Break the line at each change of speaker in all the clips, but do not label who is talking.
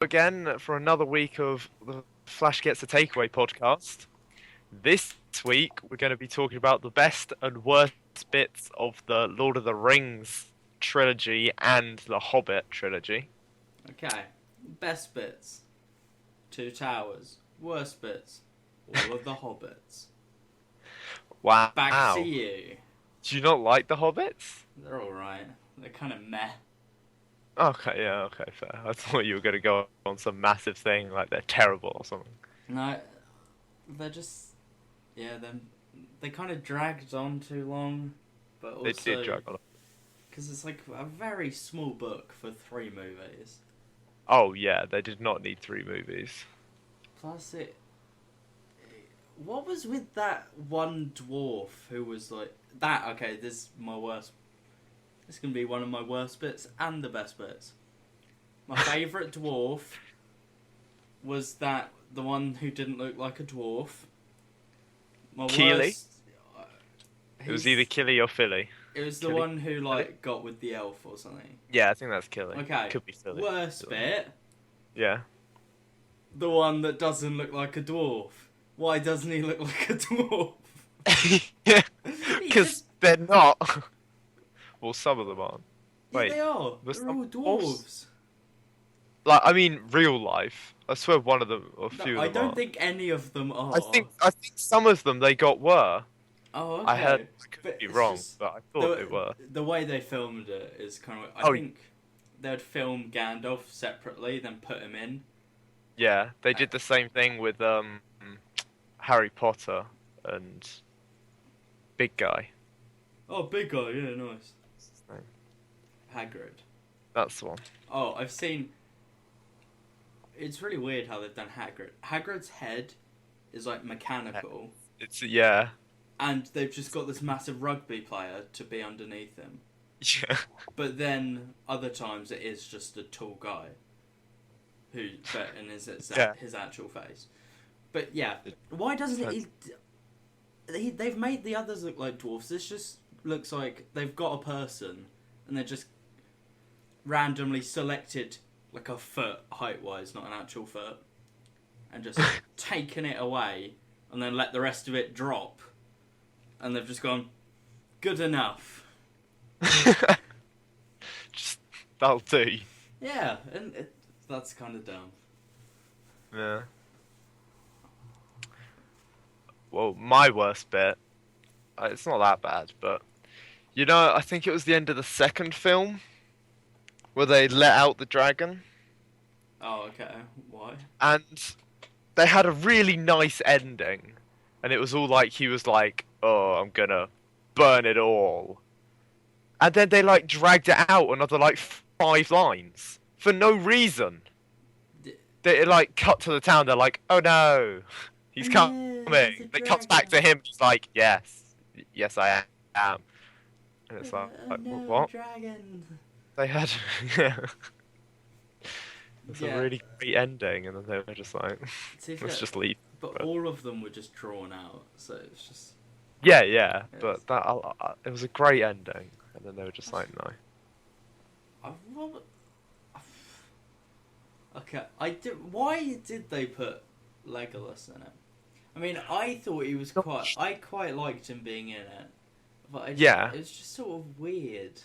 again for another week of the Flash Gets a Takeaway podcast. This week, we're going to be talking about the best and worst bits of the Lord of the Rings trilogy and the Hobbit trilogy.
Okay, best bits, Two Towers. Worst bits, all of the Hobbits.
Wow.
Back to you.
Do you not like the Hobbits?
They're alright. They're kind of meh.
Okay, yeah, okay, fair. I thought you were going to go on some massive thing like they're terrible or something.
No, they're just... Yeah, they kind of dragged on too long, but also...
They did drag on.
Because it's like a very small book for 3 movies.
Oh, yeah, they did not need 3 movies.
Plus it... What was with that one dwarf who was like... Okay, this is my worst... This is going to be one of my worst bits and the best bits. My favourite dwarf was the one who didn't look like a dwarf. My
Keely?
worst...
It was either Killy or Philly.
It was the
Killy?
one who like got with the elf or something.
Yeah, I think that's Killy.
Okay.
Could be Philly.
Worst bit...
Yeah.
The one that doesn't look like a dwarf. Why doesn't he look like a dwarf?
Yeah,
He
because
just-
they're not. Well, some of them aren't.
Yeah,
Wait,
they are.
was
They're
some
all
dwarves?
dwarves.
Like, I mean, real life. I swear one of them, or a few
No,
of
I
them
don't
are.
think any of them are.
I think some of them they got were.
Oh, okay.
I heard, I could
But
be
it's
wrong,
just
but I thought they were.
The way they filmed it is kind of...
Oh.
I think they'd film Gandalf separately, then put him in.
Yeah, they did the same thing with Harry Potter and Big Guy.
Oh, big guy, yeah, nice.
What's his name?
Hagrid.
That's the one.
Oh, I've seen... It's really weird how they've done Hagrid. Hagrid's head is like mechanical,
It's yeah,
and they've just got this massive rugby player to be underneath him.
yeah.
But then other times it is just a tall guy and
Yeah.
his actual face. But yeah, why doesn't they've made the others look like dwarfs. This just looks like they've got a person and they're just randomly selected like a foot height wise, not an actual foot, and just taken it away and then let the rest of it drop, and they've just gone good enough.
Just that'll do.
Yeah, and that's kind of dumb.
Yeah. Well, my worst bit, it's not that bad, but I think it was the end of the second film where they let out the dragon,
Oh, okay. Why?
and they had a really nice ending, and it was all like he was like, "Oh, I'm gonna burn it all," and then they like dragged it out another like 5 lines for no reason. They like cut to the town. They're like, "Oh no, he's coming." It cuts back to him. He's like, yes, I am. And it's like what?
Dragon.
They had, yeah. It's
Yeah.
a really great ending, and then they were just like,
See,
let's just leave.
But all of them were just drawn out, so it's just...
Yeah,
Yes.
but it was a great ending, and then they were just like, no.
Okay, why did they put Legolas in it? I mean, I thought he was I quite liked him being in it, but
Yeah.
it was just sort of weird.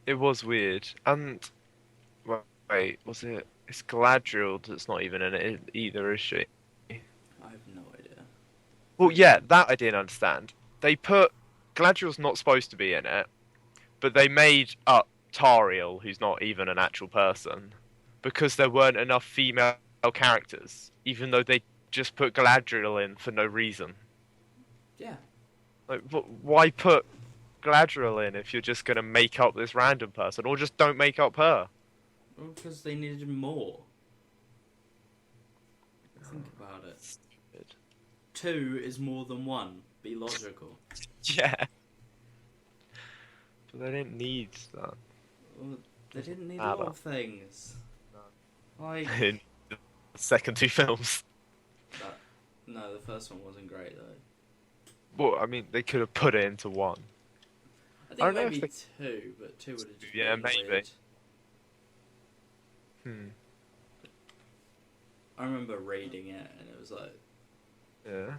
It was weird, and wait, was it? It's Galadriel that's not even in it either, is she?
I have no idea.
Well, yeah, that I didn't understand. They put Galadriel's not supposed to be in it, but they made up Tariel, who's not even an actual person, because there weren't enough female characters, even though they just put Galadriel in for no reason.
Yeah.
Like, why put Galadriel in if you're just gonna make up this random person, or just don't make up her?
Well, because they needed more. Think about it.
Stupid.
2 is more than 1. Be logical.
Yeah. But they didn't need that.
Well, they didn't need a lot of things.
No.
Like...
In the second 2 films.
No, the first one wasn't great though.
Well, I mean, they could have put it into 1.
I
I
think
don't know
maybe
if
2, but 2 would have just
Yeah,
been
maybe.
weird.
Hmm.
I remember reading it, and it was like
Yeah.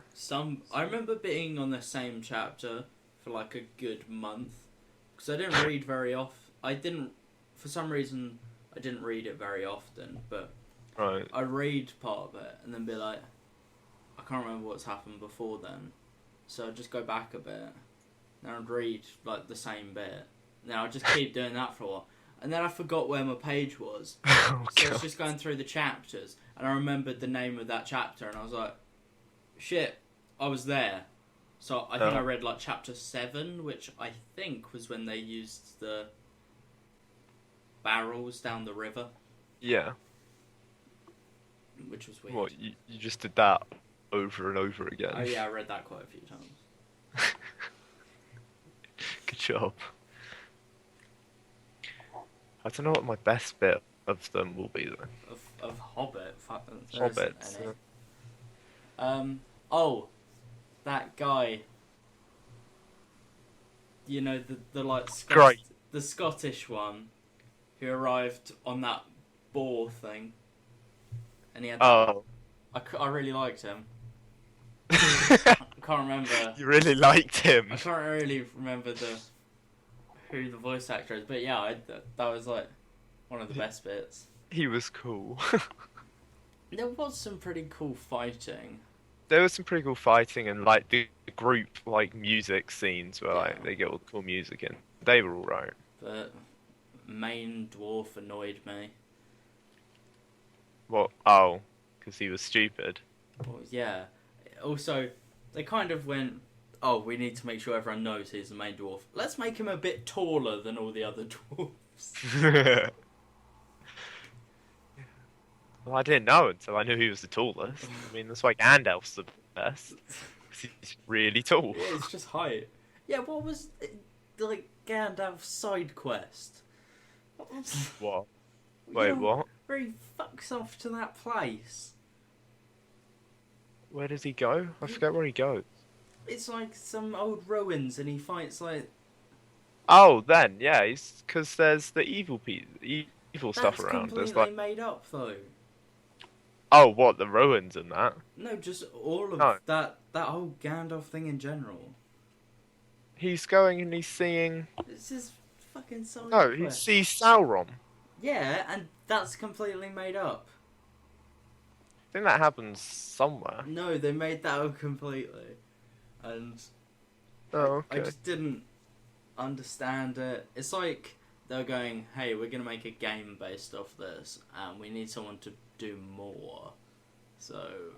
I remember being on the same chapter for like a good month because I didn't read very often. For some reason, I didn't read it very often, but
Right.
I'd read part of it and then be like, I can't remember what's happened before then, so I'd just go back a bit. Then I'd read like the same bit. Then I'd just keep doing that for a while, and then I forgot where my page was.
Oh,
So I
God.
was just going through the chapters, and I remembered the name of that chapter, and I was like, shit, I was there. So I think I read like chapter 7, which I think was when they used the barrels down the river,
Yeah.
which was weird.
What, you just did that over and over again?
Oh yeah, I read that quite a few times.
Good job. I don't know what my best bit of them will be though.
Of Hobbit. There isn't
Hobbits.
any. Oh, that guy. You know the like
Great.
the Scottish one, who arrived on that boar thing, and he had.
Oh.
I really liked him. I can't remember.
You really liked him.
I can't really remember who the voice actor is, but yeah, that was like one of the best bits.
He was cool.
There was some pretty cool fighting.
There was some pretty cool fighting and like the group like music scenes where like
Yeah.
they get all the cool music in. They were alright.
But main dwarf annoyed me.
What? Oh, because he was stupid.
Well, yeah. Also, they kind of went, oh, we need to make sure everyone knows he's the main dwarf. Let's make him a bit taller than all the other dwarves.
Well, I didn't know until I knew he was the tallest. I mean, that's why Gandalf's the best. 'Cause he's really tall.
Yeah, it's just height. Yeah, what was like Gandalf's side quest?
What?
You
Wait,
know,
what?
Where he fucks off to that place.
Where does he go? I forget where he goes.
It's like some old ruins, and he fights like
Oh, then yeah, he's because there's the evil stuff
that's
around. There's
completely
like,
made up though.
oh, what, the ruins and that?
No, just all of
No.
that whole Gandalf thing in general.
He's going and he's seeing.
It's just fucking side
No, he
quest.
sees Sauron.
Yeah, and that's completely made up.
I think that happens somewhere.
No, they made that up completely, and
Oh,
I
okay.
just didn't understand it. It's like they're going, "Hey, we're gonna make a game based off this, and we need someone to do more." So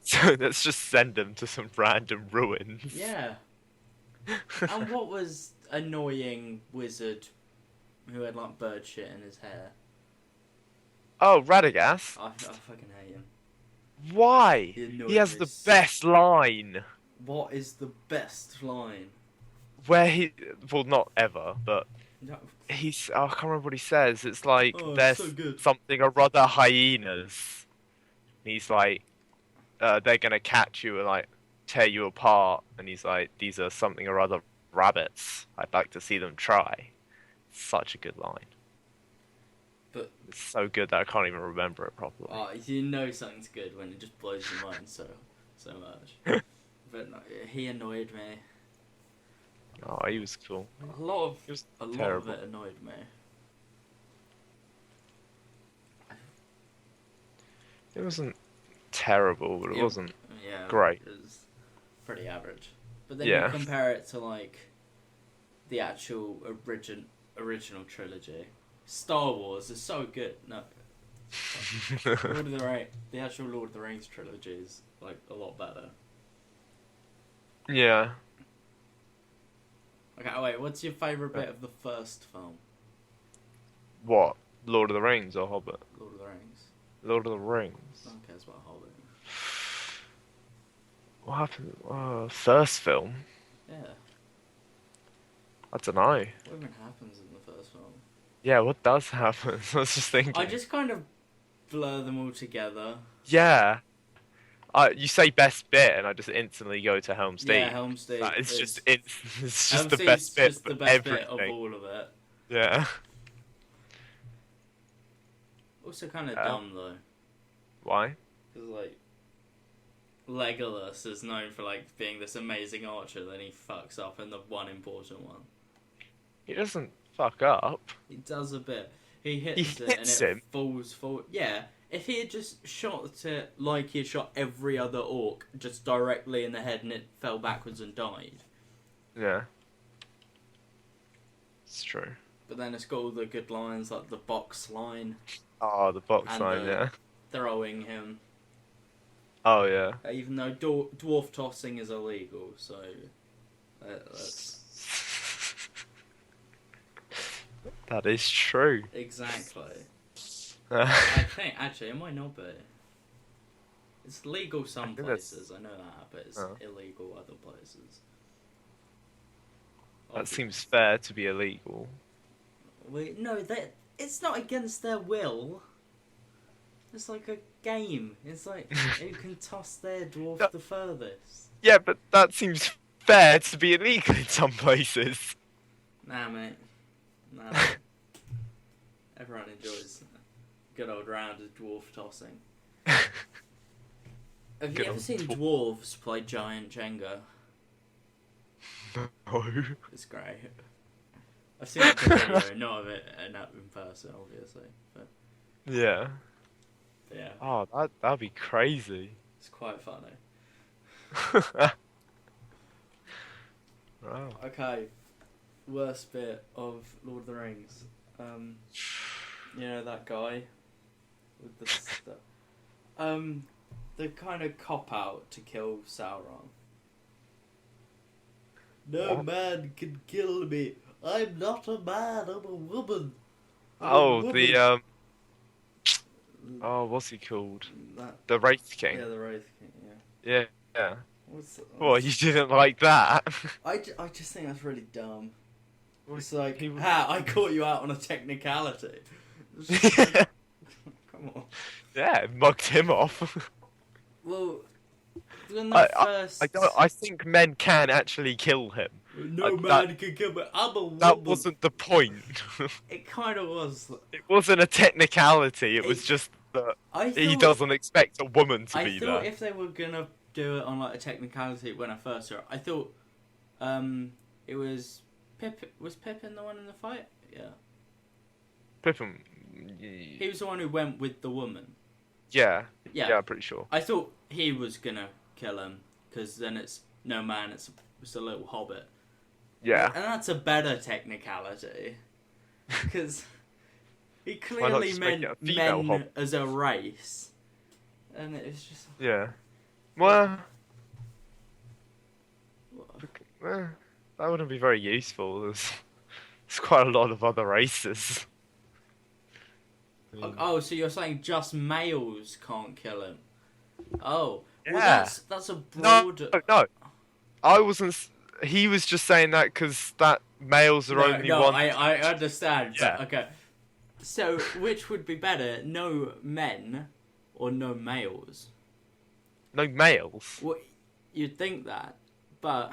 So let's just send him to some random ruins.
yeah. And what was annoying wizard who had like bird shit in his hair?
Oh, Radagast.
I fucking hate him.
Why?
He annoyed
He has
me
the
so-
best line.
What is the best line?
Where he, well, not ever, but
No.
he's. Oh, I can't remember what he says. It's like
Oh, it's
there's
so good.
something or other hyenas. And he's like, they're gonna catch you and like tear you apart. And he's like, these are something or other rabbits. I'd like to see them try. Such a good line.
But
It's so good that I can't even remember it properly.
you know something's good when it just blows your mind so much. But no, he annoyed me.
Oh, he was cool.
A lot
It was
of
terrible.
it annoyed me.
It wasn't terrible, but it
Yeah.
wasn't.
Yeah,
Great.
It was pretty average. But then
Yeah.
you compare it to like the actual original trilogy. Star Wars is so good. No, Lord of the Rings, the actual Lord of the Rings trilogy is like a lot better.
Yeah.
Okay, wait. What's your favorite bit of the first film,
What? Lord of the Rings or Hobbit?
Lord of the Rings?
Lord of the Rings.
No one cares about Hobbit.
What happened? First film?
Yeah,
I don't know.
what even happens in the first film?
Yeah, what does happen? I was just thinking.
I just kind of blur them all together.
Yeah. You say best bit, and I just instantly go to Helm's Deep.
Yeah, Helm's Deep.
Like, it's
is-
just it's just
Helm's
the
Deep's
best bit
just the
of
best bit
everything.
of all of it.
Yeah.
Also kind of
Yeah.
dumb though.
Why?
Because like Legolas is known for like being this amazing archer, then he fucks up in the one important one.
He doesn't fuck up.
He does a bit. He
He
hits it and
hits
it
him.
falls forward. Yeah, if he had just shot it like he had shot every other orc, just directly in the head, and it fell backwards and died.
Yeah. It's true.
But then it's got all the good lines like the box line
Oh, the box
and
line, yeah.
throwing him.
Oh, yeah.
Even though dwarf tossing is illegal, so that's
That is true.
exactly. I think actually it might not be. It's legal some
think that's-
places, I know that, but it's
Oh.
illegal other places.
That seems fair to be illegal.
No, it's not against their will. It's like a game. It's like who can toss their dwarf
No.
the furthest.
Yeah, but that seems fair to be illegal in some places.
Nah, mate. Nah. Everyone enjoys a good old round of dwarf tossing. Have you
Good
ever
old
seen dwarves play giant Jenga?
No.
It's great. I've seen it in video, not of it in person, obviously. But
Yeah.
yeah,
Oh, that'd be crazy.
it's quite funny.
Wow.
Okay, worst bit of Lord of the Rings. You know that guy with the stuff. The kind of cop out to kill Sauron. No
What?
man can kill me. I'm not a man. I'm a woman. I'm a
Oh,
woman.
the Oh, what's he called?
That,
The Wraith King.
yeah, the Wraith King. Yeah.
Yeah. Yeah.
What's,
Well, you didn't like that.
I just think that's really dumb.
Well,
It's like,
he was-
I caught you out on a technicality. Come on.
Yeah, mugged him off.
Well, when the first...
I think men can actually kill him.
No
that-
man can kill me. I'm a woman.
That wasn't the point.
It kind of was.
It wasn't a technicality. It was just that
I
he
thought-
doesn't expect a woman to
I
be
thought
there.
if they were gonna do it on like a technicality when I first saw it, I thought, it was Pip. Was Pippin the one in the fight? Yeah.
Pippin.
He was the one who went with the woman.
Yeah.
Yeah.
Yeah, I'm pretty sure.
I thought he was gonna kill him because then it's no man. It's a little hobbit.
Yeah.
And that's a better technicality because he
not
clearly
just make
meant
it a female
men
hobbit?
as a race, and it was just.
Yeah. Well, that wouldn't be very useful. There's quite a lot of other races.
Oh, so you're saying just males can't kill him? Oh, well,
Yeah.
that's a
No,
broad.
no. I wasn't. He was just saying that because that males are only one.
I understand.
Yeah.
But, okay. So, which would be better, no men or no males?
No males.
Well, you'd think that, but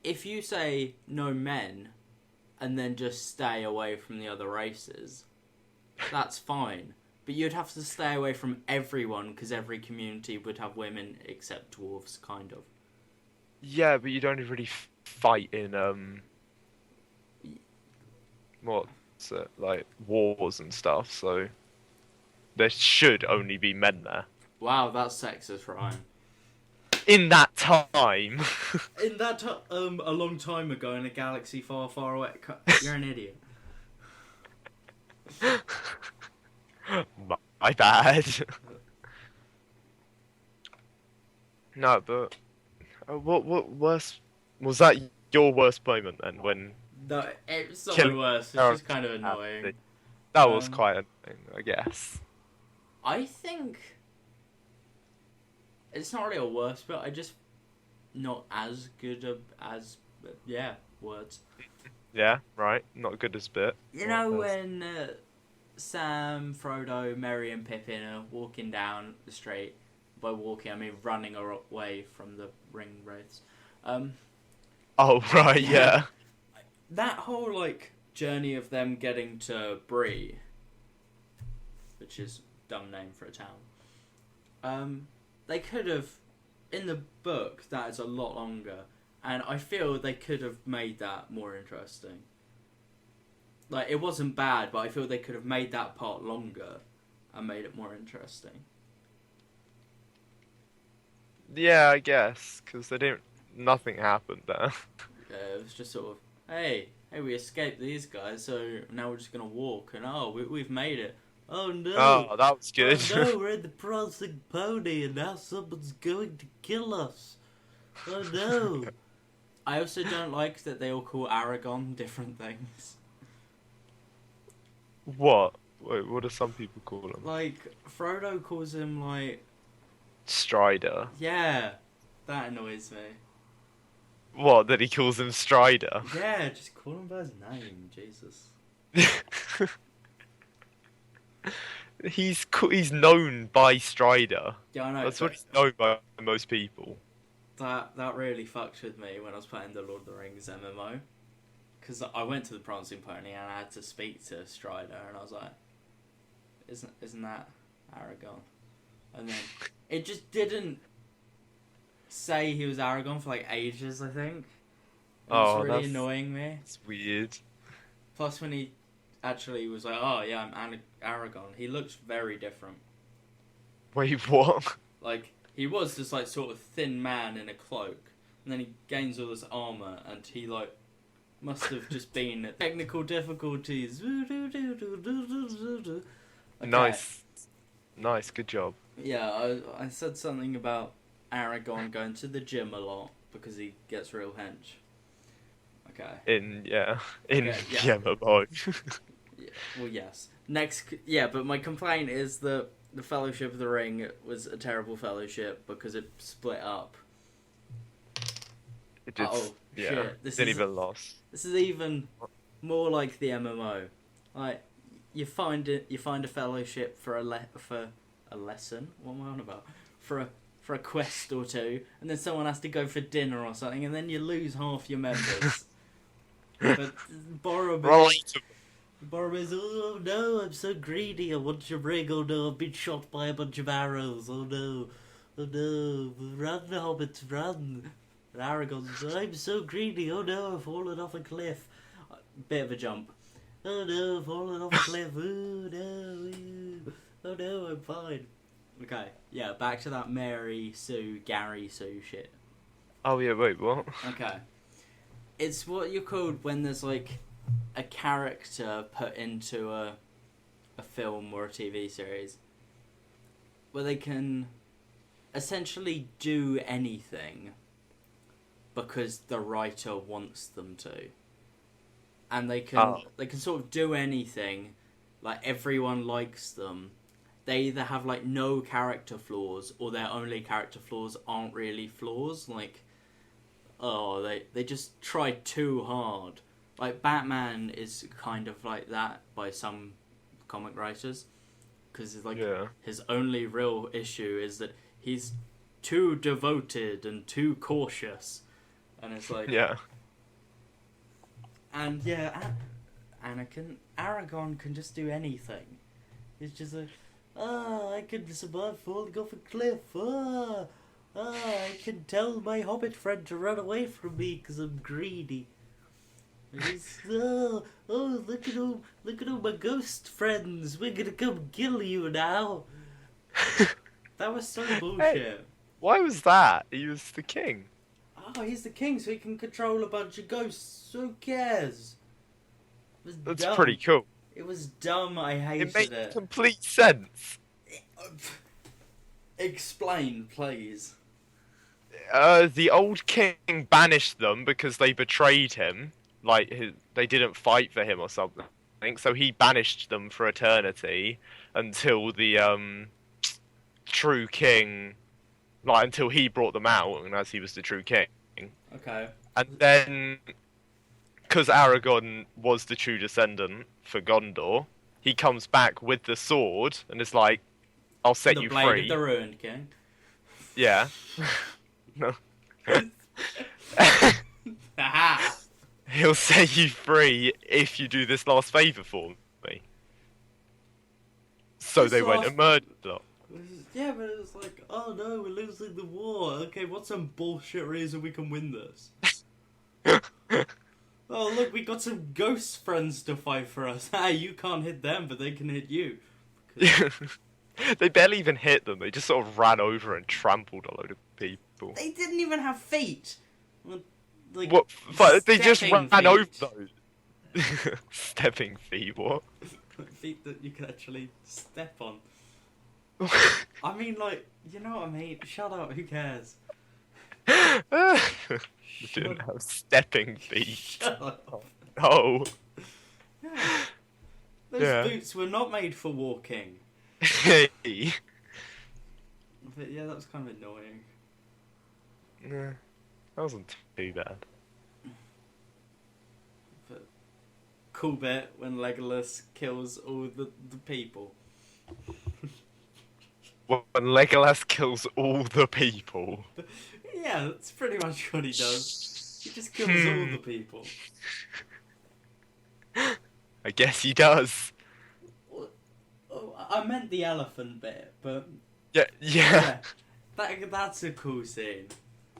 if you say no men and then just stay away from the other races, that's fine. But you'd have to stay away from everyone because every community would have women except dwarves, kind of.
Yeah, but you'd only really fight in what's it, like wars and stuff. So there should only be men there.
Wow, that's sexist, Ryan.
In that time.
In that a long time ago in a galaxy far, far away, you're an idiot.
My bad. No, but what worst was that? Your worst moment then when
No, it's not
Kill-
my worst. It's
Oh,
just kind of annoying.
that was
Um,
quite annoying, I guess.
I think it's not really a worst, but I just not as good as words.
Yeah, right. Not good as bit.
You know when Sam, Frodo, Merry, and Pippin are walking down the street. By walking, I mean running away from the ring wraiths.
Oh right, yeah.
That whole like journey of them getting to Bree, which is dumb name for a town. They could have, in the book, that is a lot longer, and I feel they could have made that more interesting. Like, it wasn't bad, but I feel they could have made that part longer and made it more interesting.
Yeah, I guess, because they didn't. Nothing happened there.
It was just sort of, hey, we escaped these guys, so now we're just gonna walk, and we've made it. Oh no!
Oh, that was good.
Oh no, we're in the prancing pony, and now someone's going to kill us. Oh no! I also don't like that they all call Aragon different things.
What? Wait, what do some people call him?
Like, Frodo calls him, like...
Strider.
Yeah, that annoys me.
What, that he calls him Strider?
Yeah, just call him by his name, Jesus.
He's known by Strider.
Yeah, I know.
That's what he's known by most people.
That really fucked with me when I was playing the Lord of the Rings MMO. Because I went to the Prancing Pony and I had to speak to Strider, and I was like, isn't that Aragon? And then it just didn't say he was Aragon for like ages, I think. It was really annoying me.
It's weird.
Plus when he actually was like, oh yeah, I'm Aragon, he looks very different.
Wait, what?
Like, he was just like sort of thin man in a cloak, and then he gains all this armour, and he like must have just been technical difficulties. Okay.
Nice, good job.
Yeah, I said something about Aragon going to the gym a lot because he gets real hench. Okay.
In
yeah.
boy.
Yeah, well, yes. But my complaint is that the Fellowship of the Ring was a terrible fellowship because it split up.
It did.
Shit.
Didn't even lost.
This is even more like the MMO. Like, you find a fellowship for a lesson. What am I on about? For a quest or two, and then someone has to go for dinner or something, and then you lose half your members. But Boromir's, oh no, I'm so greedy, I want your ring, oh no, I've been shot by a bunch of arrows, oh no, run hobbits, run. And Aragorn's, I'm so greedy, oh no, I've fallen off a cliff. Bit of a jump. Oh no, I've fallen off a cliff, oh no, I'm fine. Okay, yeah, back to that Mary Sue, Gary Sue shit.
Oh yeah, wait, what?
Okay. It's what you're called when there's like a character put into a film or a TV series where they can essentially do anything because the writer wants them to. And they can sort of do anything, like everyone likes them. They either have like no character flaws or their only character flaws aren't really flaws, like they just try too hard. Like, Batman is kind of like that by some comic writers. Because, like, his only real issue is that he's too devoted and too cautious. And it's like...
Yeah.
And, yeah, Aragon can just do anything. He's just like, I can survive falling off a cliff. I can tell my hobbit friend to run away from me because I'm greedy. Look at all my ghost friends. We're gonna come kill you now. That was so bullshit. Hey,
why was that? He was the king.
Oh, he's the king, so he can control a bunch of ghosts. Who cares?
That's dumb. Pretty cool.
It was dumb. I hated it.
It made complete sense.
Explain, please.
The old king banished them because they betrayed him. Like, they didn't fight for him or something. So he banished them for eternity until the true king, like, until he brought them out, and as he was the true king.
Okay.
And then, because Aragorn was the true descendant for Gondor, he comes back with the sword and is like, "I'll set you free." The
blade of the ruined king.
Yeah. No. He'll set you free if you do this last favour for me. So
This
they went and
off.
murdered them.
Yeah, but it's like, oh no, we're losing the war. Okay, what's some bullshit reason we can win this? Oh look, we got some ghost friends to fight for us. Hey, you can't hit them, but they can hit you.
They barely even hit them. They just sort of ran over and trampled a load of people.
They didn't even have feet. Like,
What? But they just
stepping
ran over
feet.
those. Stepping feet. What?
Feet that you can actually step on. I mean, like, you know what I mean? Shut up, who cares?
They
Shut
didn't
up.
have stepping feet.
Shut up.
Oh.
Yeah. Those
Yeah.
boots were not made for walking.
Hey.
But yeah, that was kind of annoying.
Nah, that wasn't too bad.
But cool bit when Legolas kills all the people.
When Legolas kills all the people.
Yeah, that's pretty much what he does. He just kills all the people.
I guess he does.
Oh, I meant the elephant bit, but
Yeah.
yeah, that's a cool scene.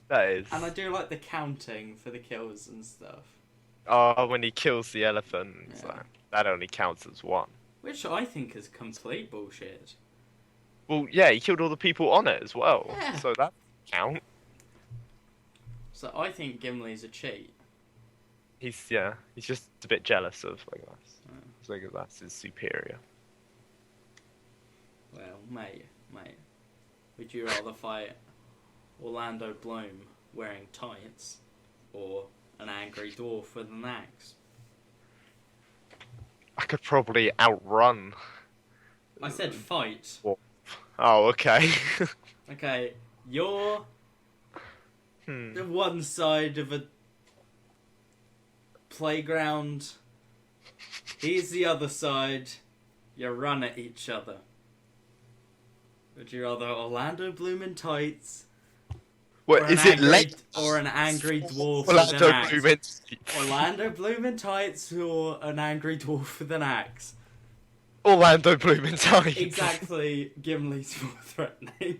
That is.
And I do like the counting for the kills and stuff.
Oh, when he kills the elephant, it's
Yeah.
like, that only counts as one.
Which I think is complete bullshit.
Well, yeah, he killed all the people on it as well.
Yeah.
So that count.
So I think Gimli's a cheat.
He's just a bit jealous of Legolas.
Yeah.
Legolas is superior.
Well, mate, would you rather fight Orlando Bloom wearing tights or an angry dwarf with an axe?
I could probably outrun.
I said fight.
Oh, okay.
Okay, you're the one side of a playground. He's the other side. You run at each other. Would you rather Orlando Bloom in tights?
What is it?
Or an angry dwarf with
Orlando
an axe?
Bloom in...
Orlando Bloom in tights or an angry dwarf with an axe?
Orlando Bloom in tights.
Exactly. Gimli's more threatening.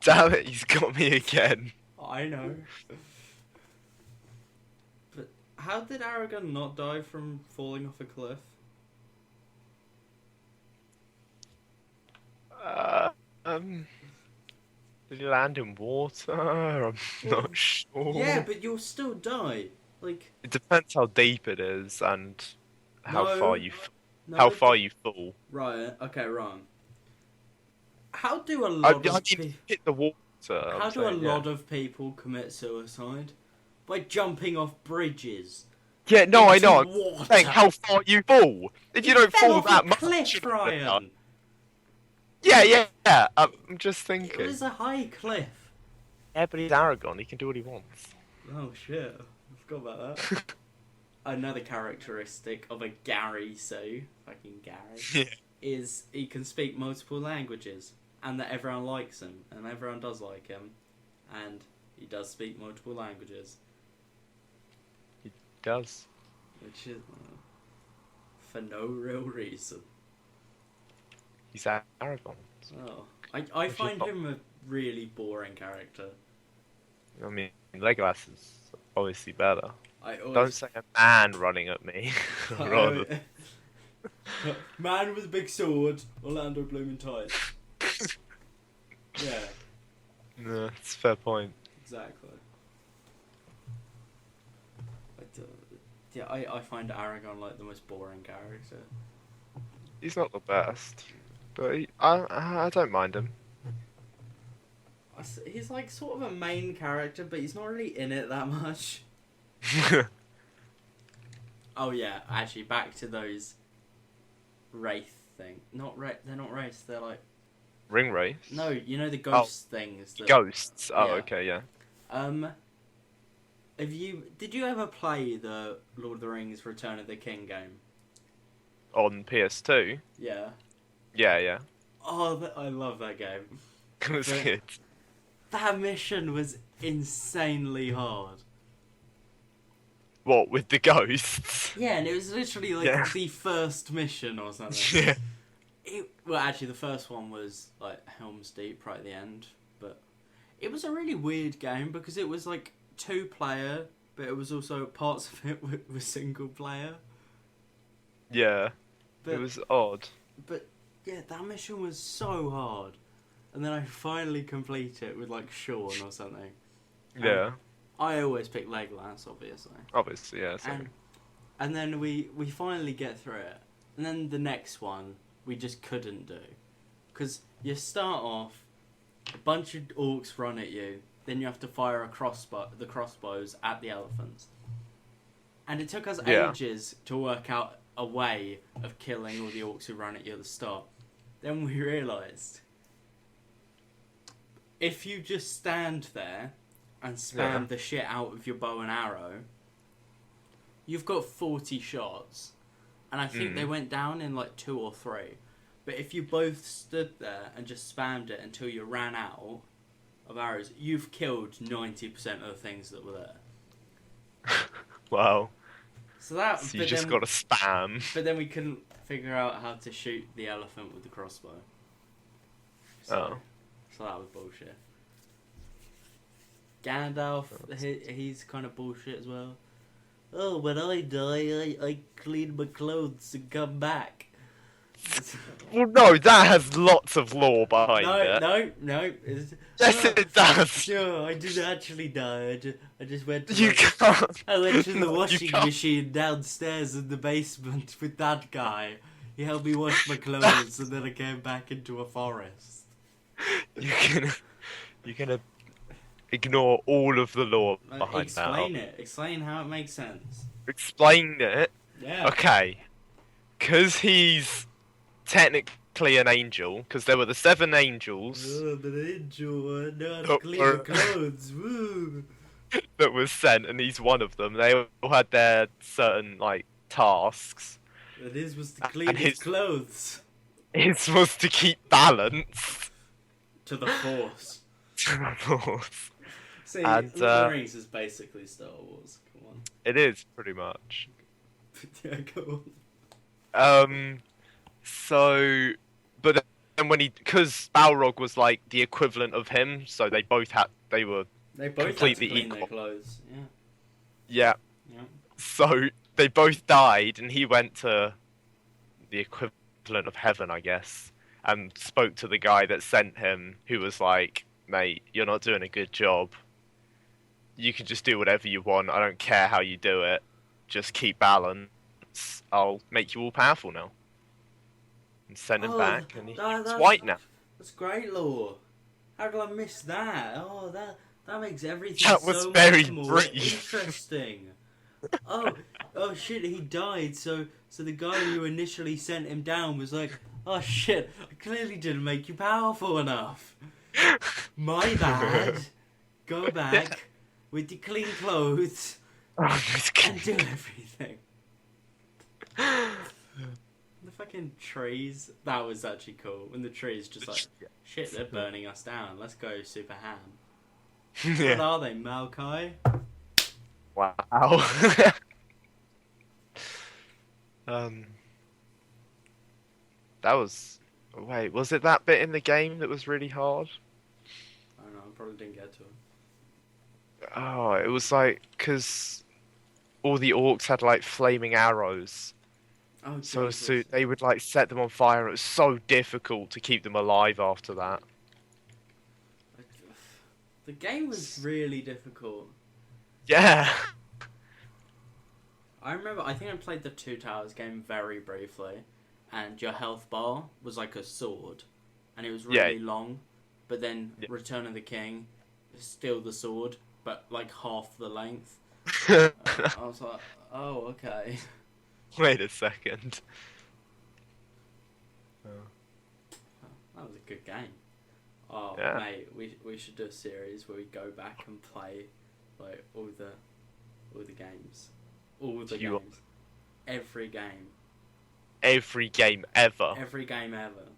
Damn it, he's got me again.
I know. But how did Aragorn not die from falling off a cliff?
Did he land in water? I'm not sure.
Yeah, but you'll still die. Like,
It depends how deep it is and how
No.
far you
no,
how far you fall.
Right. Okay. Wrong. How do a
I
lot
mean,
of people?
hit the water.
How do a lot of people commit suicide? By jumping off bridges.
Yeah, no, I
into
know. I'm
water.
saying how far you fall. If you don't
fell
fall
off
that
a
much,
cliff,
you shouldn't have done.
Ryan.
Yeah. I'm just
It
thinking.
was a high cliff.
Yeah, but he's Aragon. He can do what he wants.
Oh shit! I forgot about that. Another characteristic of a Gary, fucking Gary,
Yeah.
is he can speak multiple languages, and that everyone likes him, and everyone does like him, and he does speak multiple languages,
He does.
which is for no real reason.
He's Aragon.
Oh, I
Which is
find
not-
him a really boring character.
I mean, Legolas is obviously better.
I always
Don't say a man running at me. Rather.
Man with a big sword, Orlando Bloom in tights. Yeah,
No, it's a fair point.
exactly. But, yeah, I find Aragorn like the most boring character.
He's not the best, but I don't mind him.
He's like sort of a main character, but he's not really in it that much. Oh yeah, actually, back to those wraith thing. They're not wraiths. They're like
Ring race.
no, you know the ghost things. That,
Ghosts. Oh,
Yeah.
okay, yeah.
Did you ever play the Lord of the Rings: Return of the King game?
On PS2.
Yeah.
Yeah.
Oh, I love that game.
It was
But-
good.
That mission was insanely hard.
What, with the ghosts?
Yeah, and it was literally like
Yeah.
the first mission or something.
Yeah.
Well, actually, the first one was like Helm's Deep right at the end, but it was a really weird game because it was like 2-player, but it was also parts of it were single player.
Yeah.
But
It was odd.
but yeah, that mission was so hard, and then I finally complete it with like Sean or something.
Yeah.
I always pick Legolas, obviously.
Obviously, yeah. Same.
And then we finally get through it. And then the next one, we just couldn't do. Because you start off, a bunch of orcs run at you, then you have to fire the crossbows at the elephants. And it took us ages to work out a way of killing all the orcs who run at you at the start. Then we realised, if you just stand there and spam the shit out of your bow and arrow, you've got 40 shots. And I think they went down in like 2 or 3. But if you both stood there and just spammed it until you ran out of arrows, you've killed 90% of the things that were there.
Wow.
So
You just got to spam.
But then we couldn't figure out how to shoot the elephant with the crossbow. So that was bullshit. Gandalf, he's kind of bullshit as well. Oh, when I die, I clean my clothes and come back.
Well, no, that has lots of lore behind it.
No.
Yes, it does.
Sure, I didn't actually die. I just went to
You can't.
I went to the
No, you
washing
can't.
machine downstairs in the basement with that guy. He helped me wash my clothes, and then I came back into a forest.
You're gonna ignore all of the lore behind
Explain
that.
it. Explain how it makes sense.
Explain it.
Yeah.
Okay. Because he's technically an angel, because there were the 7 angels
Oh, but angel, I know how
Oh,
to clean my clothes. Woo.
that was sent, and he's one of them. They all had their certain, like, tasks.
And his was to clean
And
his
his-
clothes.
His was to keep balance.
To the Force.
Of course.
See,
And,
Lord of the Rings is basically Star Wars. Come on.
It is, pretty much.
Yeah, go on.
But then because Balrog was like the equivalent of him, so they both were
They both
completely
had to clean
equal.
their clothes. Yeah.
Yeah.
Yeah.
So they both died, and he went to the equivalent of heaven, I guess, and spoke to the guy that sent him, who was like, "Mate, you're not doing a good job. You can just do whatever you want. I don't care how you do it. Just keep balance. I'll make you all powerful now." And sent him back, and he's white now.
That's great lore. How did I miss that? Oh, that makes everything
That was
so
very
much more
brief.
interesting. Oh shit, he died. So the guy who initially sent him down was like, oh shit, I clearly didn't make you powerful enough. My bad. Go back with your clean clothes and do everything. The fucking trees. That was actually cool. When the trees just like, shit, they're burning us down. Let's go super ham. What
Yeah.
are they, Maokai?
Wow. That was. Wait, was it that bit in the game that was really hard?
I don't know, I probably didn't get to it.
Oh, it was like because all the orcs had like flaming arrows,
Oh,
so
Jesus.
they would like set them on fire. And it was so difficult to keep them alive after that.
The game was really difficult.
Yeah.
I remember, I think I played the Two Towers game very briefly, and your health bar was like a sword, and it was really long, but then Return of the King is still the sword, but like half the length. I was like, oh, okay.
Wait a second.
That was a good game. Oh,
Yeah.
mate, we should do a series where we go back and play like all the games. All the
You-
games. Every game.
Every game ever.
Every game ever.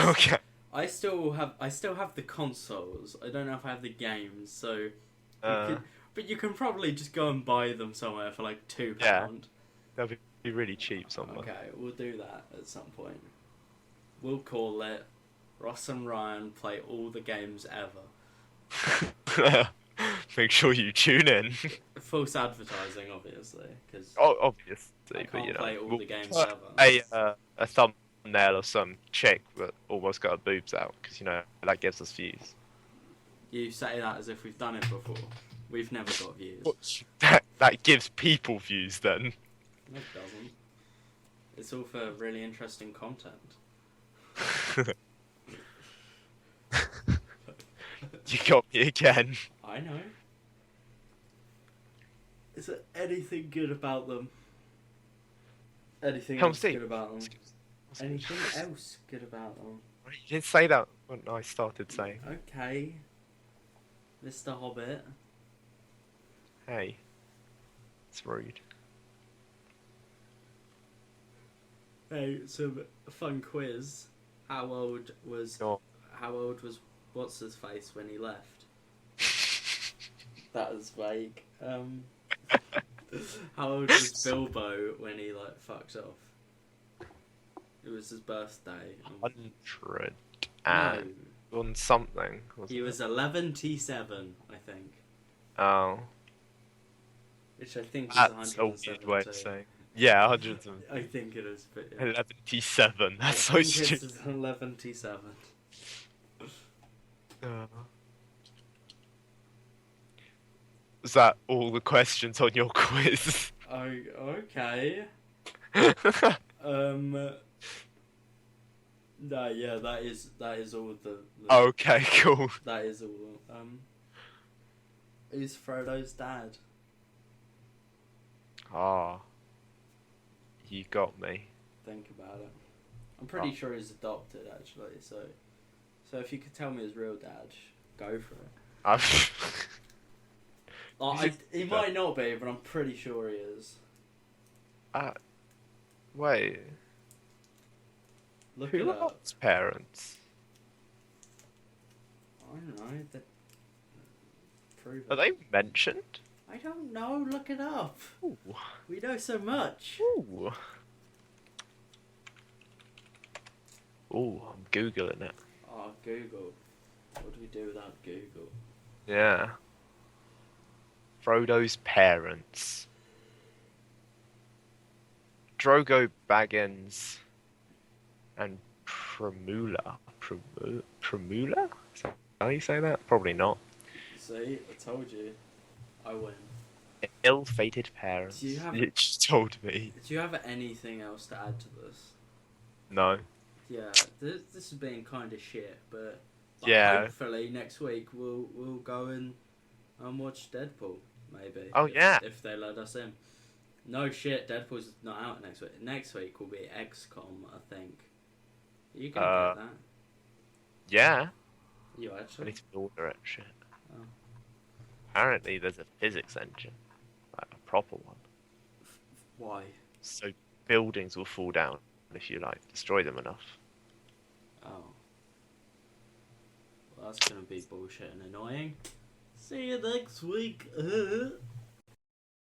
Okay.
I still have the consoles. I don't know if I have the games, so
Uh,
But you can probably just go and buy them somewhere for like £2.
Yeah. They'll be really cheap somewhere.
Okay, we'll do that at some point. We'll call it Ross and Ryan play all the games ever.
Make sure you tune in.
False advertising, obviously, because
Oh, obviously,
I
but
can't
you know,
play all
we'll
the games
put
ever.
a thumbnail of some chick that almost got her boobs out because you know that gives us views.
You say that as if we've done it before. We've never got views.
That gives people views then.
No, it doesn't. It's all for really interesting content.
You got me again.
I know. Is there anything good about them? Anything else good about them? Anything else good about them?
You didn't say that when I started saying.
Okay. Mr. Hobbit.
Hey. It's rude.
Hey, some fun quiz. How old was what's his face when he left? That was vague. How old was Bilbo when he like fucked off? It was his birthday.
100 and on something.
He was 11-7, I think.
Oh.
Which I think is
That's a weird way to say. Yeah, 100.
I think it is. But yeah.
11-7. That's so stupid.
It's 11-7.
Is that all the questions on your quiz?
Oh, okay. No, yeah, that is all the
Okay, cool.
that is all. Who's Frodo's dad?
Ah, you got me.
Think about it. I'm pretty sure he's adopted, actually. So if you could tell me his real dad, go for it. He might not be, but I'm pretty sure he is.
Wait.
Look
Who
it
are
up.
his parents?
I don't know. Prove
Are
it.
they mentioned?
I don't know. Look it up.
Ooh.
We know so much.
Ooh. Ooh, I'm googling it.
Oh, Google. What do we do without Google?
Yeah. Frodo's parents. Drogo Baggins and Primula. Primula? Is that how you say that? Probably not.
See, I told you. I win.
Ill-fated parents.
Do you have-
You just told me.
Do you have anything else to add to this?
No.
Yeah, this has been kind of shit, but
Yeah.
hopefully next week we'll go and watch Deadpool, maybe.
Oh, yeah.
If they let us in. No shit, Deadpool's not out next week. Next week will be XCOM, I think. Are you gonna get that?
Yeah.
You
I
actually?
need to order it. Shit.
Oh.
Apparently, there's a physics engine, like a proper one.
Why?
So buildings will fall down if you like destroy them enough.
Oh. Well, that's gonna be bullshit and annoying. See you next week.